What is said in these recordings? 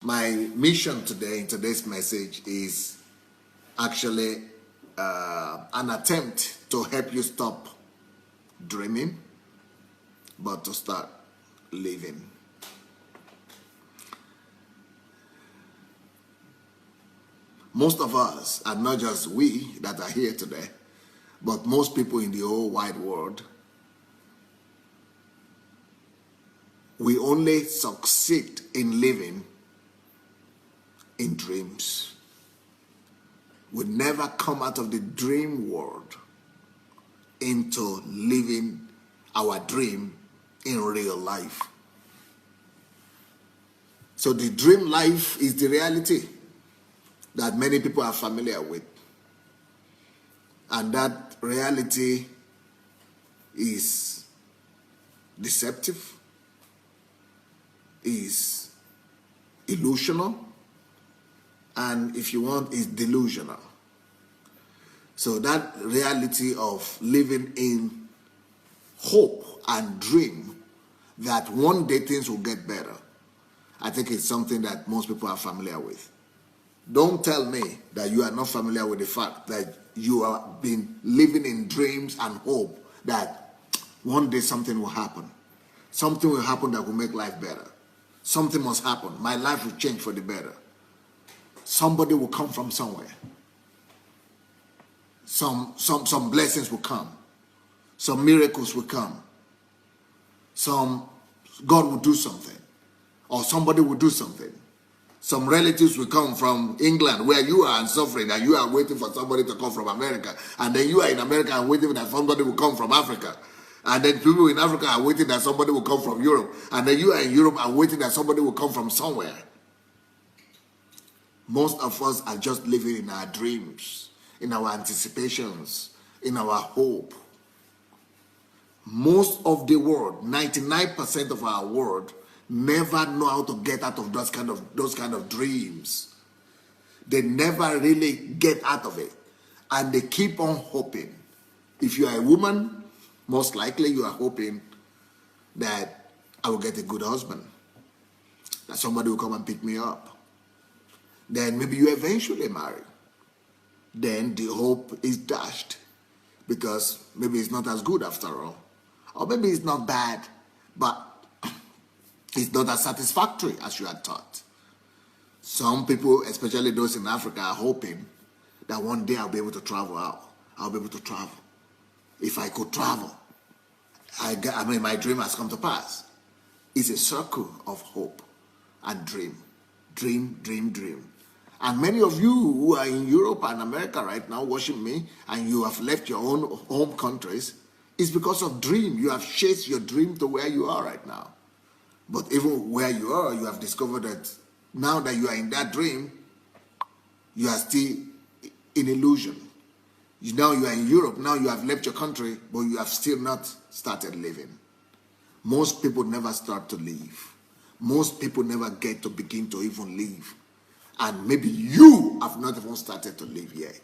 My mission today in today's message is actually an attempt to help you stop dreaming, but to start living. Most of us, and not just we that are here today, but most people in the whole wide world, we only succeed in living in dreams. We never come out of the dream world into living our dream in real life. So the dream life is the reality that many people are familiar with. And that reality is deceptive, is illusional, and if you want, is delusional. So that reality of living in hope and dream that one day things will get better, I think it's something that most people are familiar with. Don't tell me that you are not familiar with the fact that you have been living in dreams and hope that one day something will happen. Something will happen that will make life better. Something must happen. My life will change for the better. Somebody will come from somewhere. Some blessings will come. Some miracles will come. God will do something. Or somebody will do something. Some relatives will come from England where you are suffering and you are waiting for somebody to come from America. And then you are in America and waiting that somebody will come from Africa. And then people in Africa are waiting that somebody will come from Europe. And then you are in Europe and waiting that somebody will come from somewhere. Most of us are just living in our dreams, in our anticipations, in our hope. Most of the world, 99% of our world, never know how to get out of those kind of dreams. They never really get out of it. And they keep on hoping. If you are a woman, most likely you are hoping that I will get a good husband, that somebody will come and pick me up. Then maybe you eventually marry. Then the hope is dashed because maybe it's not as good after all. Or maybe it's not bad, but it's not as satisfactory as you had thought. Some people, especially those in Africa, are hoping that one day I'll be able to travel out. I'll be able to travel. If I could travel, my dream has come to pass. It's a circle of hope and dream. Dream, dream, dream. And many of you who are in Europe and America right now watching me, and you have left your own home countries, it's because of dream. You have chased your dream to where you are right now. But even where you are, you have discovered that now that you are in that dream, you are still in illusion. Now you are in Europe, now you have left your country, but you have still not started living. Most people never start to live. Most people never get to begin to even live. And maybe you have not even started to live yet.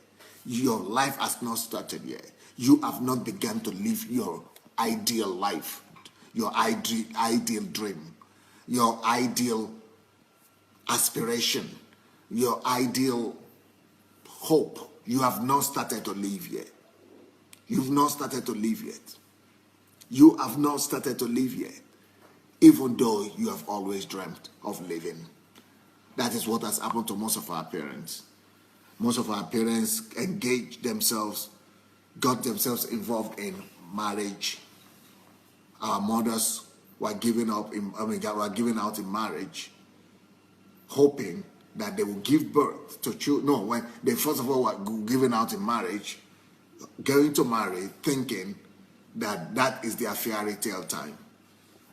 Your life has not started yet. You have not begun to live your ideal life, your ideal dream, your ideal aspiration, your ideal hope. You have not started to live yet. You've not started to live yet. You have not started to live yet, even though you have always dreamt of living. That is what has happened to most of our parents. Most of our parents engaged themselves, got themselves involved in marriage. Our mothers were giving out in marriage, hoping that they will give birth to children. No, when they first of all were giving out in marriage, going to marry, thinking that that is their fairy tale time,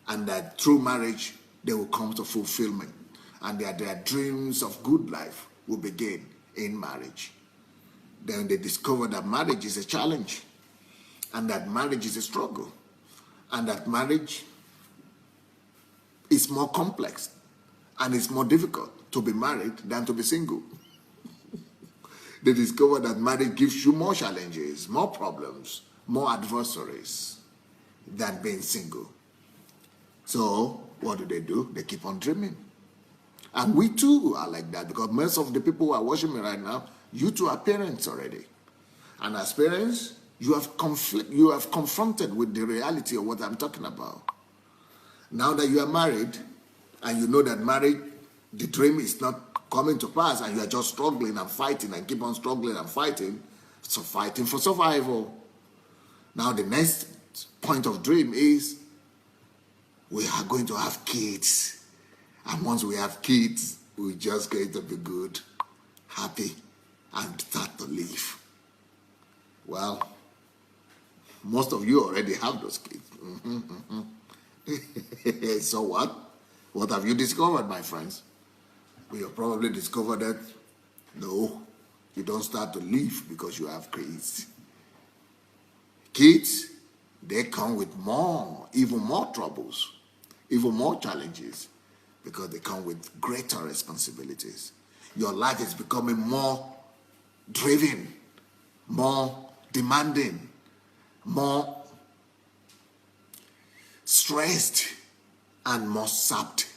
and that through marriage they will come to fulfillment, and their dreams of good life will begin in marriage. Then they discover that marriage is a challenge, and that marriage is a struggle, and that marriage is more complex, and it's more difficult to be married than to be single. They discover that marriage gives you more challenges, more problems, more adversaries than being single. So what do? They keep on dreaming. And we too are like that, because most of the people who are watching me right now, you two are parents already. And as parents, you have confronted with the reality of what I'm talking about. Now that you are married, and you know that marriage, the dream is not coming to pass, and you are just struggling and fighting and keep on struggling and fighting, so fighting for survival. Now the next point of dream is we are going to have kids. And once we have kids, we're just going to be good, happy, and start to live. Well, most of you already have those kids. So what? What have you discovered, my friends? We have probably discovered that, no, you don't start to live because you have kids. Kids, they come with even more troubles, even more challenges, because they come with greater responsibilities. Your life is becoming more driven, more demanding, more stressed, and more sapped.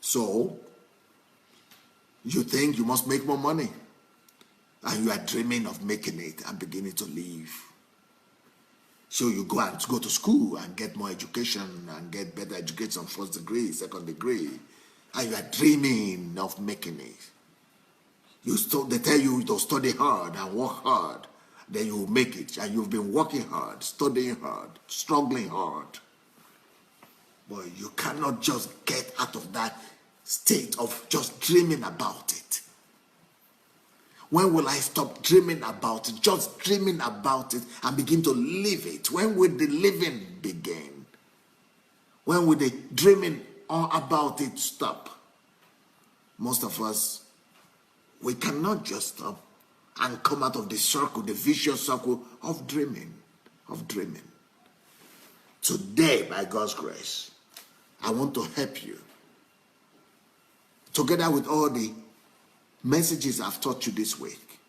So, you think you must make more money, and you are dreaming of making it and beginning to live. So you go to school and get more education and get better education, first degree, second degree, and you are dreaming of making it. They tell you to study hard and work hard, then you will make it. And you've been working hard, studying hard, struggling hard. But you cannot just get out of that state of just dreaming about it. When will I stop dreaming about it, just dreaming about it, and begin to live it? When will the living begin? When will the dreaming about it stop? Most of us, we cannot just stop and come out of the circle, the vicious circle of dreaming, Today, by God's grace, I want to help you, together with all the messages I've taught you this week,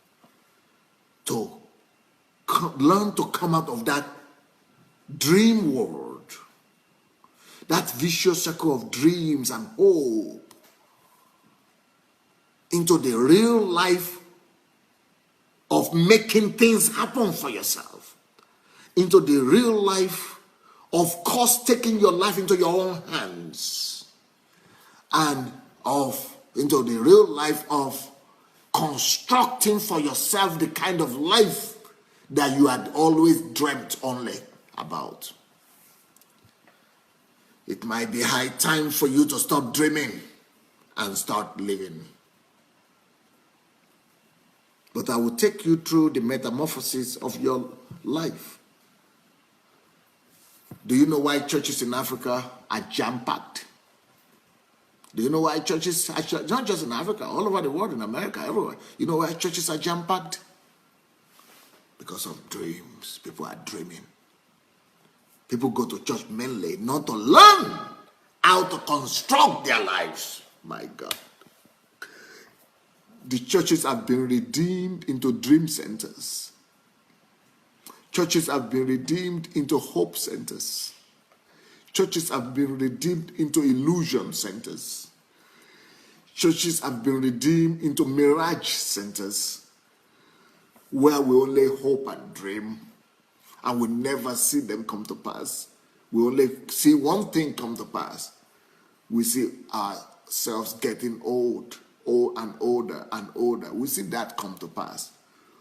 to learn to come out of that dream world, that vicious circle of dreams and hope, into the real life of making things happen for yourself, into the real life of course taking your life into your own hands, and into the real life of constructing for yourself the kind of life that you had always dreamt only about. It might be high time for you to stop dreaming and start living. But I will take you through the metamorphosis of your life. Do you know why churches in Africa are jam-packed? Do you know why churches, not just in Africa, all over the world, in America, everywhere, you know why churches are jam-packed? Because of dreams. People are dreaming. People go to church mainly not to learn how to construct their lives. My God. The churches have been redeemed into dream centers. Churches have been redeemed into hope centers. Churches have been redeemed into illusion centers. Churches have been redeemed into mirage centers, where we only hope and dream, and we never see them come to pass. We only see one thing come to pass. We see ourselves getting old and older and older. We see that come to pass.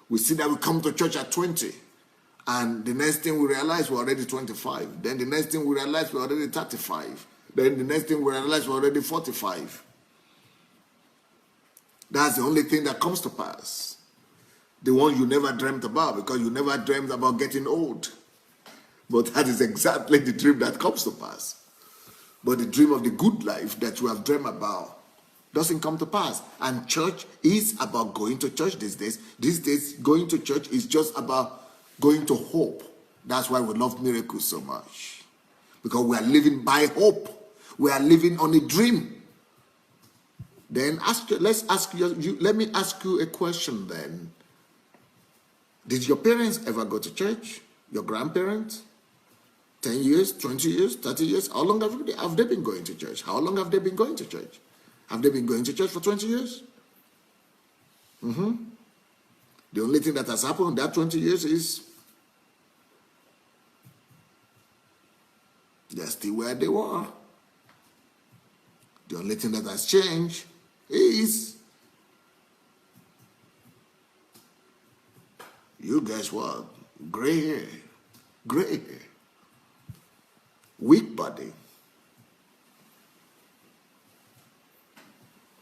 We see that we come to church at 20, and the next thing we realize we're already 25. Then the next thing we realize we're already 35. Then the next thing we realize we're already 45. That's the only thing that comes to pass. The one you never dreamt about, because you never dreamt about getting old. But that is exactly the dream that comes to pass. But the dream of the good life that you have dreamt about doesn't come to pass. And church is about going to church these days. These days, going to church is just about going to hope. That's why we love miracles so much. Because we are living by hope. We are living on a dream. Then let me ask you a question then. Did your parents ever go to church? Your grandparents? 10 years, 20 years, 30 years? How long have they been going to church? How long have they been going to church? Have they been going to church for 20 years? The only thing that has happened in that 20 years is they're still where they were. The only thing that has changed is, you guess what? Gray hair, weak body,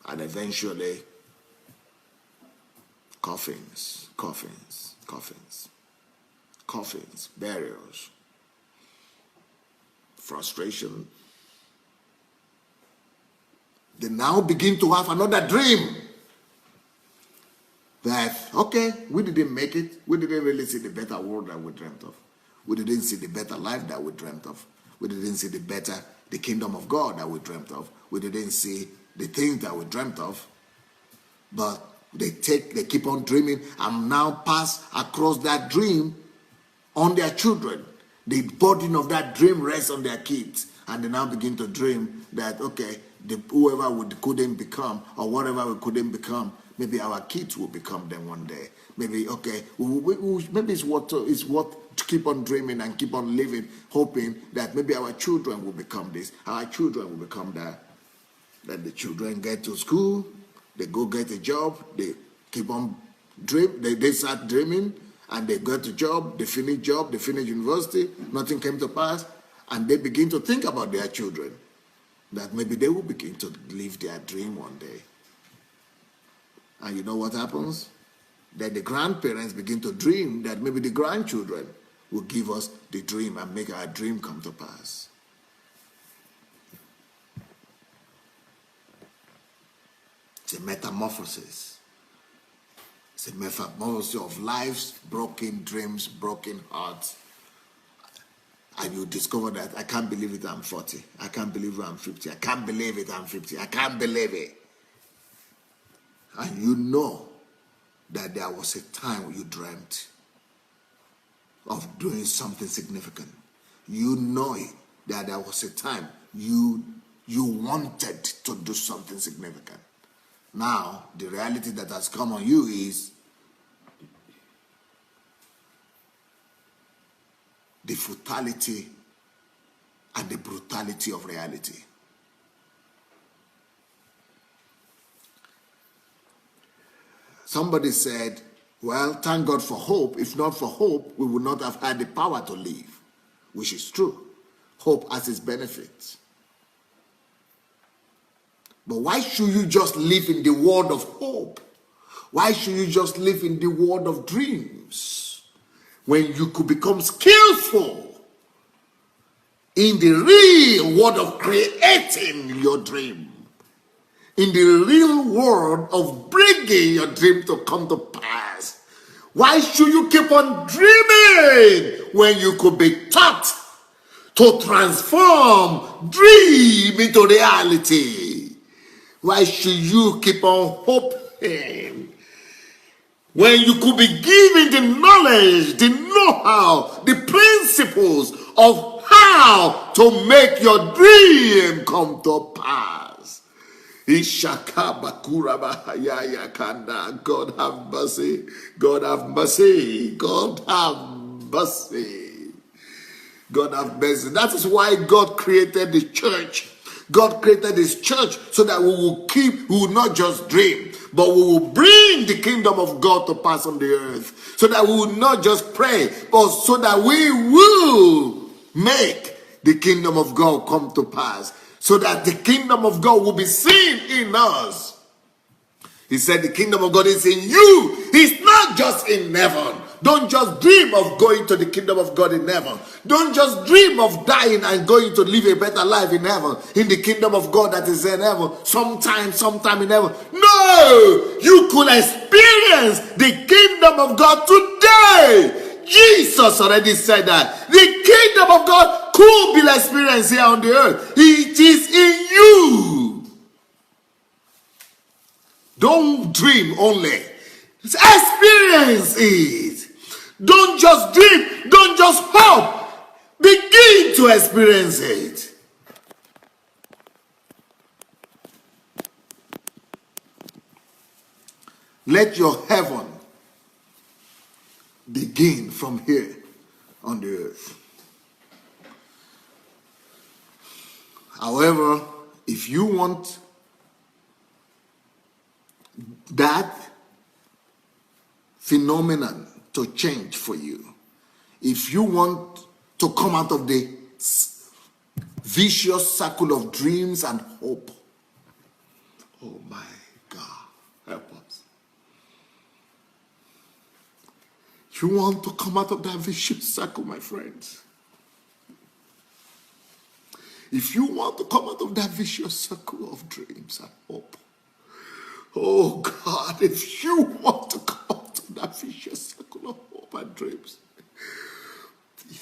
and eventually coffins, burials, frustration. They now begin to have another dream that, okay, we didn't make it. We didn't really see the better world that we dreamt of. We didn't see the better life that we dreamt of. We didn't see the kingdom of God that we dreamt of. We didn't see the things that we dreamt of. But they keep on dreaming and now pass across that dream on their children. The burden of that dream rests on their kids. And they now begin to dream that, okay, whoever we couldn't become or whatever we couldn't become, maybe our kids will become them one day. Maybe, okay, maybe it's worth to keep on dreaming and keep on living, hoping that maybe our children will become this, our children will become that. Then the children get to school, they go get a job, they keep on they start dreaming, and they get a job, they finish university, nothing came to pass, and they begin to think about their children, that maybe they will begin to live their dream one day. And you know what happens? Then the grandparents begin to dream that maybe the grandchildren will give us the dream and make our dream come to pass. It's a metamorphosis. It's a metamorphosis of lives, broken dreams, broken hearts. And you discover that, I can't believe it, I'm 40. I can't believe I'm 50. I can't believe it, I'm 50. I can't believe it. And you know that there was a time when you dreamt of doing something significant. You know it, that there was a time you wanted to do something significant. Now, the reality that has come on you is the futility and the brutality of reality. Somebody said, well, thank God for hope. If not for hope, we would not have had the power to live, which is true. Hope has its benefits. But why should you just live in the world of hope? Why should you just live in the world of dreams when you could become skillful in the real world of creating your dream? In the real world of bringing your dream to come to pass. Why should you keep on dreaming when you could be taught to transform dream into reality? Why should you keep on hoping when you could be given the knowledge, the know-how, the principles of how to make your dream come to pass? God have mercy. God have mercy. God have mercy. God have mercy. That is why God created the church. God created this church so that we will not just dream, but we will bring the kingdom of God to pass on the earth. So that we will not just pray, but so that we will make the kingdom of God come to pass. So that the kingdom of God will be seen in us. He said the kingdom of God is in you. It's not just in heaven. Don't just dream of going to the kingdom of God in heaven. Don't just dream of dying and going to live a better life in heaven, in the kingdom of God that is in heaven, sometime in heaven. No! You could experience the kingdom of God today. Jesus already said that. The kingdom of God could be experienced here on the earth. It is in you. Don't dream only. Experience it. Don't just dream. Don't just hope. Begin to experience it. Let your heaven begin from here on the earth. However, if you want that phenomenon to change for you, if you want to come out of the vicious circle of dreams and hope, oh my God, help us. You want to come out of that vicious circle, my friends. If you want to come out of that vicious circle of dreams and hope, oh God, if you want to come out of that vicious circle of hope and dreams,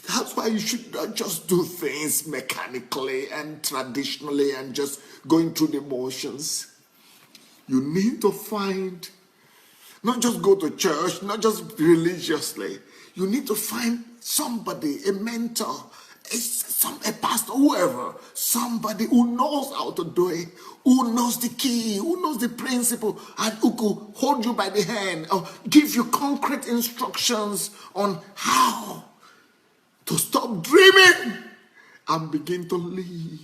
that's why you should not just do things mechanically and traditionally and just going through the motions. You need to find, not just go to church, not just religiously. You need to find somebody, a mentor, a pastor, whoever, somebody who knows how to do it, who knows the key, who knows the principle, and who could hold you by the hand or give you concrete instructions on how to stop dreaming and begin to live.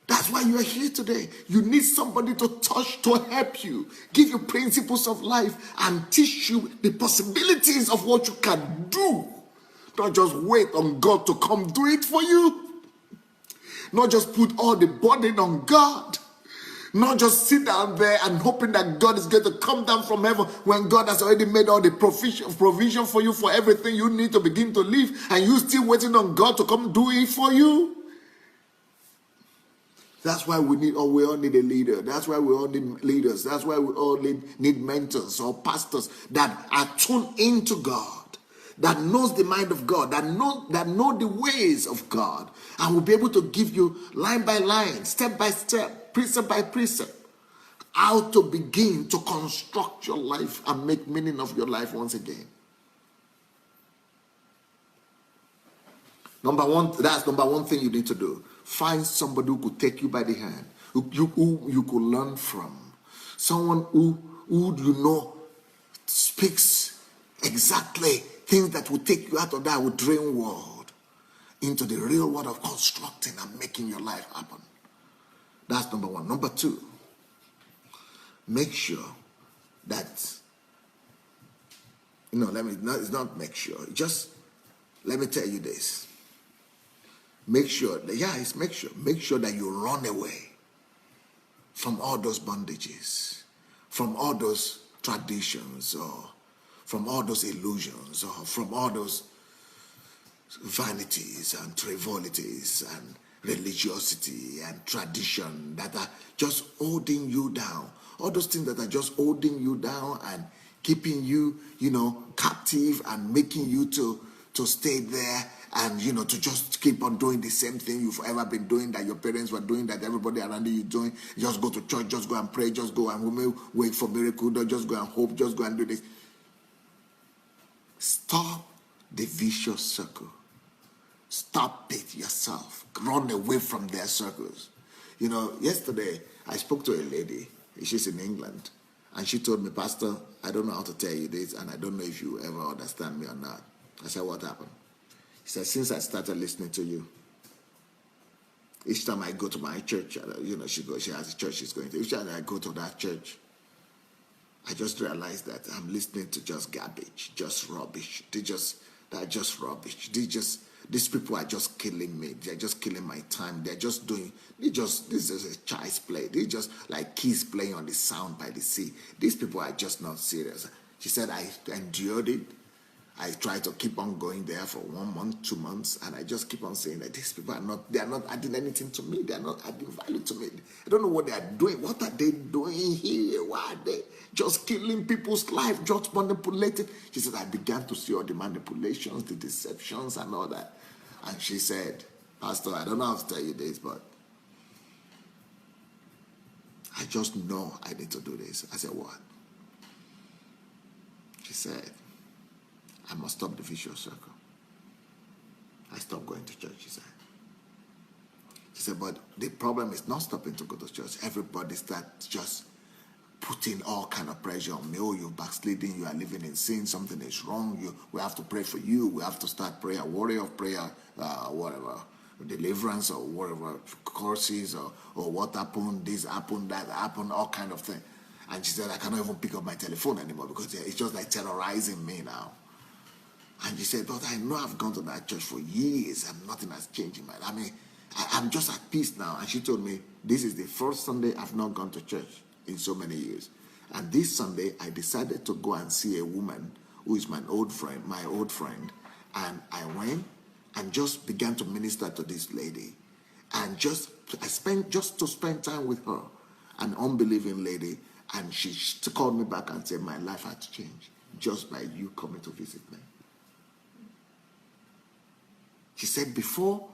That's why you are here today. You need somebody to touch, to help you, give you principles of life, and teach you the possibilities of what you can do. Not just wait on God to come do it for you. Not just put all the burden on God. Not just sit down there and hoping that God is going to come down from heaven when God has already made all the provision for you for everything you need to begin to live, and you still waiting on God to come do it for you. That's why we all need a leader. That's why we all need leaders. That's why we all need mentors or pastors that are tuned into God, that knows the mind of God, that know the ways of God, and will be able to give you line by line, step by step, precept by precept, how to begin to construct your life and make meaning of your life once again. That's number one thing you need to do. Find somebody who could take you by the hand, who you could learn from. Someone who you know speaks exactly things that will take you out of that dream world into the real world of constructing and making your life happen. That's number one. Number two, make sure that, it's not make sure. Just let me tell you this. Make sure that you run away from all those bondages, from all those traditions, or from all those illusions, or from all those vanities and frivolities and religiosity and tradition that are just holding you down. All those things that are just holding you down and keeping you, captive and making you to stay there and, to just keep on doing the same thing you've ever been doing, that your parents were doing, that everybody around you doing. Just go to church, just go and pray, just go and wait for miracle, just go and hope, just go and do this. Stop the vicious circle. Stop it yourself. Run away from their circles. Yesterday I spoke to a lady. She's in England. And she told me, Pastor, I don't know how to tell you this, and I don't know if you ever understand me or not. I said, what happened? He said, since I started listening to you, each time I go to my church, she has a church she's going to. Each time I go to that church, I just realized that I'm listening to just garbage, just rubbish. They're just rubbish. These people are just killing me. They're just killing my time. This is a child's play. They're just like kids playing on the sound by the sea. These people are just not serious. She said, I endured it. I tried to keep on going there for 1 month, 2 months, and I just keep on saying that these people are not adding anything to me. They are not adding value to me. I don't know what they are doing. What are they doing here? Why are they just killing people's life, just manipulating? She said, I began to see all the manipulations, the deceptions, and all that. And she said, Pastor, I don't know how to tell you this, but I just know I need to do this. I said, what? She said, I must stop the vicious circle. I stopped going to church, she said. She said, but the problem is not stopping to go to church. Everybody starts just putting all kind of pressure on me. Oh, you're backsliding, you are living in sin, something is wrong, we have to pray for you, we have to start prayer, warrior of prayer, whatever, deliverance or whatever, courses or what happened, this happened, that happened, all kind of thing. And she said, I cannot even pick up my telephone anymore because it's just like terrorizing me now. And she said, but I know I've gone to that church for years and nothing has changed in my life. I mean, I'm just at peace now. And she told me, this is the first Sunday I've not gone to church in so many years. And this Sunday, I decided to go and see a woman who is my old friend. And I went and just began to minister to this lady. And I spent time with her, an unbelieving lady. And she called me back and said, my life had changed just by you coming to visit me. She said, before,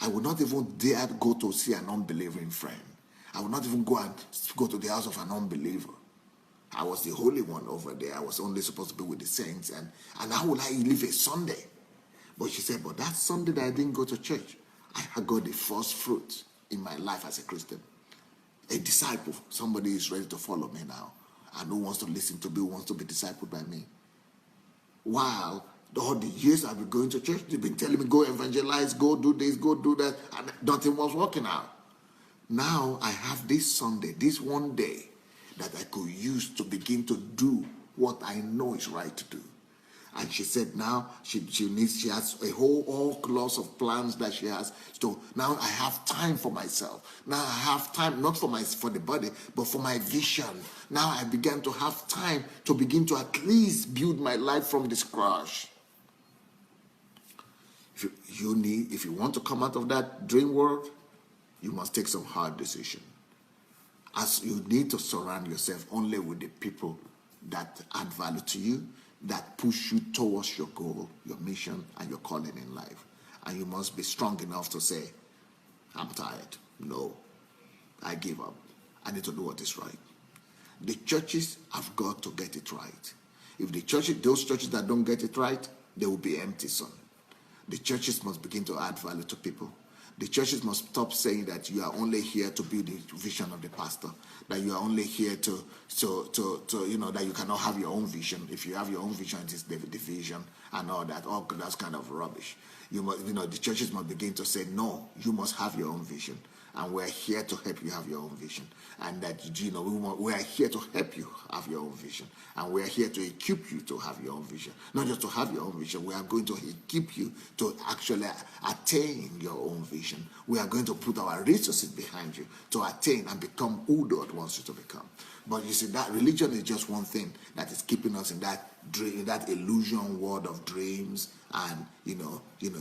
I would not even dare go to see an unbelieving friend. I would not even go to the house of an unbeliever. I was the holy one over there. I was only supposed to be with the saints. And how would I live a Sunday? But she said, but that Sunday that I didn't go to church, I got the first fruit in my life as a Christian. A disciple. Somebody is ready to follow me now. And who wants to listen to me, who wants to be discipled by me. While all the years I've been going to church, they've been telling me, go evangelize, go do this, go do that. And nothing was working out. Now I have this Sunday, this one day, that I could use to begin to do what I know is right to do. And she said now she has a whole lots of plans that she has. So now I have time for myself. Now I have time not for the body, but for my vision. Now I began to have time to begin to at least build my life from the scratch. If you want to come out of that dream world, you must take some hard decision. As you need to surround yourself only with the people that add value to you, that push you towards your goal, your mission, and your calling in life. And you must be strong enough to say, I'm tired. No, I give up. I need to do what is right. The churches have got to get it right. If those churches that don't get it right, they will be empty soon. The churches must begin to add value to people. The churches must stop saying that you are only here to build the vision of the pastor, that you are only here to that you cannot have your own vision. If you have your own vision, it is the vision and all that. All that's kind of rubbish. The churches must begin to say, no, you must have your own vision. And we're here to help you have your own vision. And that, we are here to help you have your own vision. And we are here to equip you to have your own vision. Not just to have your own vision, we are going to equip you to actually attain your own vision. We are going to put our resources behind you to attain and become who God wants you to become. But you see, that religion is just one thing that is keeping us in that dream, that illusion world of dreams and,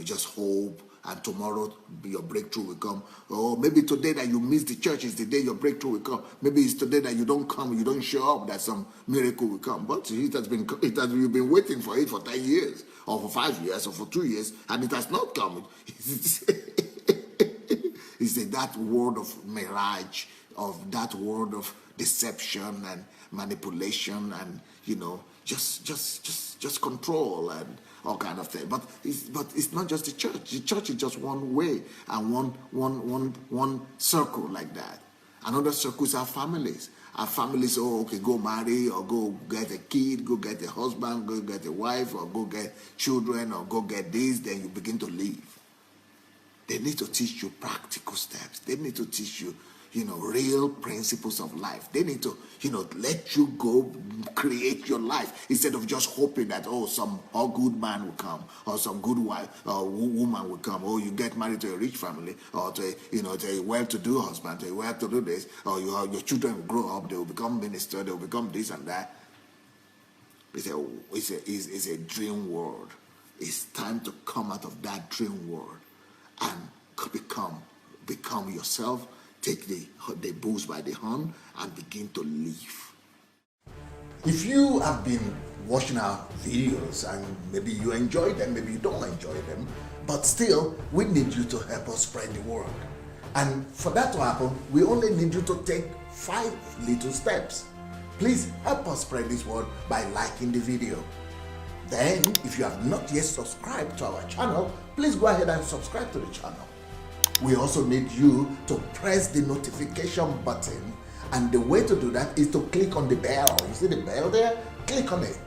just hope. And tomorrow your breakthrough will come. Or maybe today that you miss the church is the day your breakthrough will come. Maybe it's today that you don't come, you don't show up, that some miracle will come. But you've been waiting for it for 10 years, or for 5 years, or for 2 years, and it has not come. It's that world of mirage, of that world of deception and manipulation, and just control and all kind of thing. But it's not just the church. The church is just one way and one circle like that. Another circle is our families. Our families, go marry or go get a kid, go get a husband, go get a wife, or go get children, or go get this. Then you begin to live. They need to teach you practical steps. They need to teach you, real principles of life. They need to, let you go create your life instead of just hoping that, some good man will come, or some good wife or woman will come, or you get married to a rich family, or to a well-to-do husband, to a well-to-do this, or your children will grow up, they will become minister, they will become this and that. It's a dream world. It's time to come out of that dream world and become yourself. Take the bulls by the horn and begin to live. If you have been watching our videos and maybe you enjoy them, maybe you don't enjoy them, but still, we need you to help us spread the word. And for that to happen, we only need you to take 5 little steps. Please help us spread this word by liking the video. Then, if you have not yet subscribed to our channel, please go ahead and subscribe to the channel. We also need you to press the notification button, and the way to do that is to click on the bell. You see the bell there? Click on it.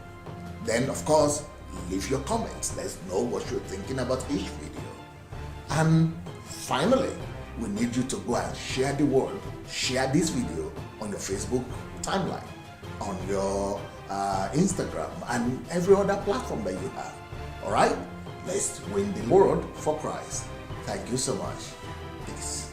Then, of course, leave your comments. Let's know what you're thinking about each video. And finally, we need you to go and share the word. Share this video on your Facebook timeline, on your Instagram, and every other platform that you have. All right? Let's win the world for Christ. Thank you so much. Peace.